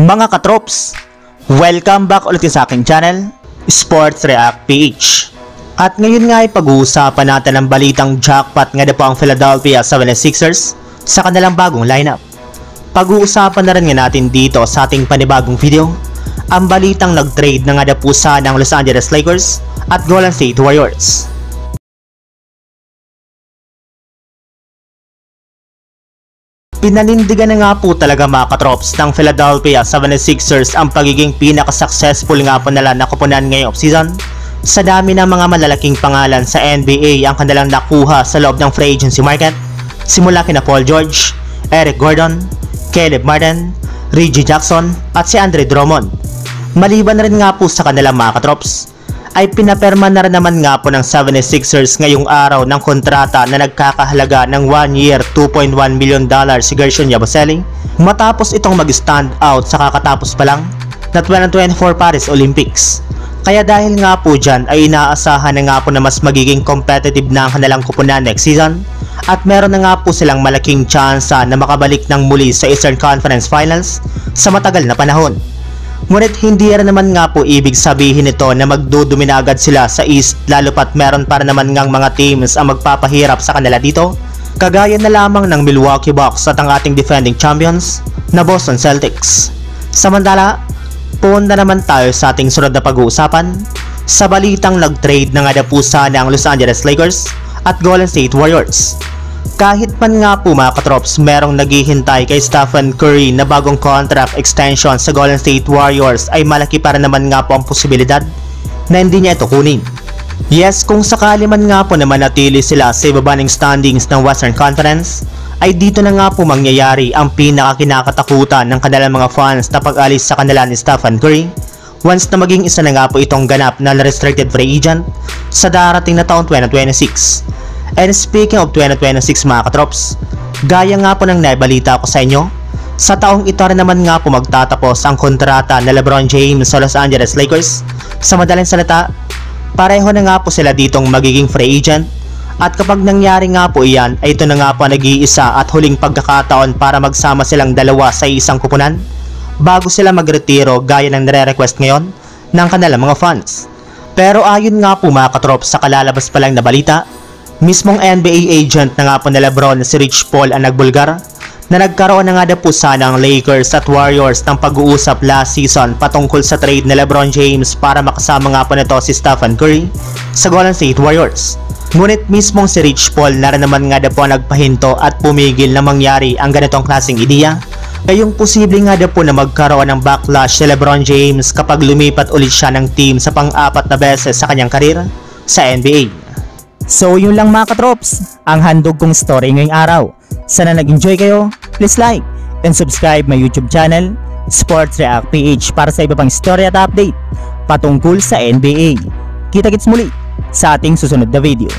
Mga katrops, welcome back ulit sa aking channel, Sports React PH. At ngayon nga ay pag-uusapan natin ang balitang jackpot nga na po ang Philadelphia 76ers sa kanilang bagong lineup. Pag-uusapan na rin nga natin dito sa ating panibagong video ang balitang nag-trade na nga na po sana ng Los Angeles Lakers at Golden State Warriors. Pinanindigan na nga po talaga mga katrops ng Philadelphia 76ers ang pagiging pinaka-successful nga po nila na kupunan ngayong offseason. Sa dami ng mga malalaking pangalan sa NBA ang kanilang nakuha sa loob ng free agency market, simula kina Paul George, Eric Gordon, Caleb Martin, Reggie Jackson at si Andre Drummond. Maliban na rin nga po sa kanilang mga katrops, ay pinaperma na rin naman nga po ng 76ers ngayong araw ng kontrata na nagkakahalaga ng 1 year $2.1 million si Gershon Yabusele matapos itong mag-stand out sa kakatapos pa lang na 2024 Paris Olympics. Kaya dahil nga po dyan ay inaasahan na nga po na mas magiging competitive na ang kanilang kupunan next season at meron na nga po silang malaking tsansa na makabalik ng muli sa Eastern Conference Finals sa matagal na panahon. Ngunit hindi rin naman nga po ibig sabihin nito na magdudumina agad sila sa East, lalo pat meron para naman ngang mga teams ang magpapahirap sa kanila dito, kagaya na lamang ng Milwaukee Bucks at ang ating defending champions na Boston Celtics. Samantala, punta naman tayo sa ating sunod na pag-uusapan sa balitang nag-trade na nga na po sana ang Los Angeles Lakers at Golden State Warriors. Kahit man nga po mga katrops merong naghihintay kay Stephen Curry na bagong contract extension sa Golden State Warriors, ay malaki para naman nga po ang posibilidad na hindi niya ito kunin. Yes, kung sakali man nga po na manatili sila sa ibaba ng standings ng Western Conference, ay dito na nga po mangyayari ang pinaka-kinakatakutan ng kanilang mga fans na pag-alis sa kanila ni Stephen Curry once na maging isa na nga po itong ganap na restricted free agent sa darating na taong 2026. And speaking of 2026 mga katrops, gaya nga po ng naibalita ko sa inyo, sa taong ito rin naman nga po magtatapos ang kontrata na LeBron James sa Los Angeles Lakers. Sa madaling salita, pareho na nga po sila ditong magiging free agent, at kapag nangyari nga po iyan ay ito na nga po nag-iisa at huling pagkakataon para magsama silang dalawa sa isang kupunan bago sila magretiro gaya ng nire-request ngayon ng kanilang mga fans. Pero ayon nga po mga katrops sa kalalabas pa lang na balita, mismong NBA agent na nga po na LeBron si Rich Paul ang nagbulgar na nagkaroon na nga na po sana ang Lakers at Warriors ng pag-uusap last season patungkol sa trade na LeBron James para makasama nga po nito si Stephen Curry sa Golden State Warriors. Ngunit mismong si Rich Paul na rin naman nga na po nagpahinto at pumigil na mangyari ang ganitong klaseng ideya. Kayong posible nga na po na magkaroon ng backlash si LeBron James kapag lumipat ulit siya ng team sa pang-apat na beses sa kanyang karir sa NBA. So yun lang mga katrops, ang handog kong story ngayong araw. Sana nag-enjoy kayo, please like and subscribe my YouTube channel, Sports React PH, para sa iba pang story at update patungkol sa NBA. Kita-kits muli sa ating susunod na video.